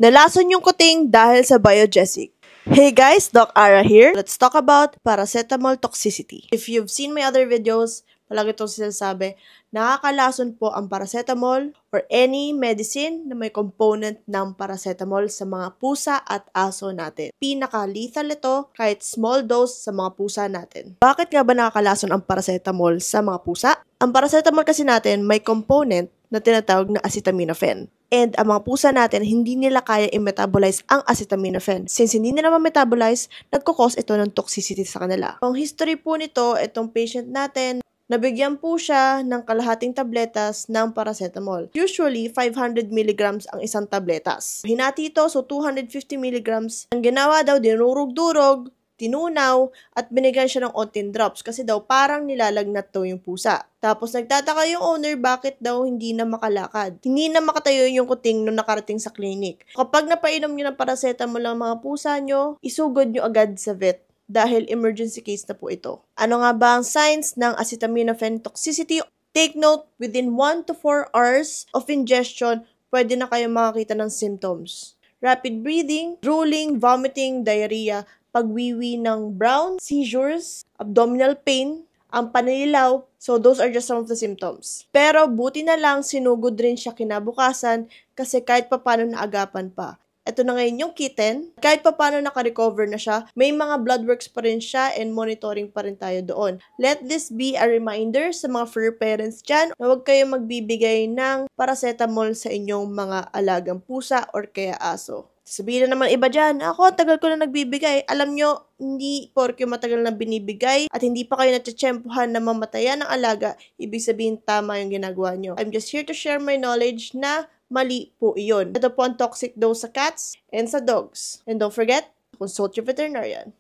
Nalason yung kuting dahil sa Biogesic. Hey guys, Doc Ara here. Let's talk about paracetamol toxicity. If you've seen my other videos, palagi itong sinasabi, nakakalason po ang paracetamol or any medicine na may component ng paracetamol sa mga pusa at aso natin. Pinaka-lethal ito kahit small dose sa mga pusa natin. Bakit nga ba nakakalason ang paracetamol sa mga pusa? Ang paracetamol kasi natin may component na tinatawag na acetaminophen. And ang mga pusa natin, hindi nila kaya i-metabolize ang acetaminophen. Since hindi nila ma-metabolize, nagkukos ito ng toxicity sa kanila. Ang history po nito, itong patient natin, nabigyan po siya ng kalahating tabletas ng paracetamol. Usually, 500 mg ang isang tabletas. Hinati ito, so 250 mg. Ang ginawa daw, dinurog-durog, tinunaw, at binigyan siya ng ontin drops kasi daw parang nilalagnat daw yung pusa. Tapos nagtataka yung owner bakit daw hindi na makalakad. Hindi na makatayo yung kuting nung nakarating sa clinic. Kapag napainom nyo ng paracetamol ang mga pusa nyo, isugod nyo agad sa vet dahil emergency case na po ito. Ano nga ba ang signs ng acetaminophen toxicity? Take note, within 1 to 4 hours of ingestion, pwede na kayo makakita ng symptoms. Rapid breathing, drooling, vomiting, diarrhea, pagwiwi ng brown, seizures, abdominal pain, ang panililaw. So, those are just some of the symptoms. Pero, buti na lang, sinugod rin siya kinabukasan kasi kahit papano naagapan pa. Ito na ngayon yung kitten. Kahit papano naka-recover na siya, may mga blood works pa rin siya and monitoring pa rin tayo doon. Let this be a reminder sa mga fur parents dyan na huwag kayong magbibigay ng paracetamol sa inyong mga alagang pusa or kaya aso. Sabihin na naman iba dyan, ako, tagal ko na nagbibigay. Alam nyo, hindi porke matagal na binibigay at hindi pa kayo natsyempohan na mamatayan ng alaga, ibig sabihin tama yung ginagawa nyo. I'm just here to share my knowledge na mali po iyon. Ito po ang toxic dose sa cats and sa dogs. And don't forget, consult your veterinarian.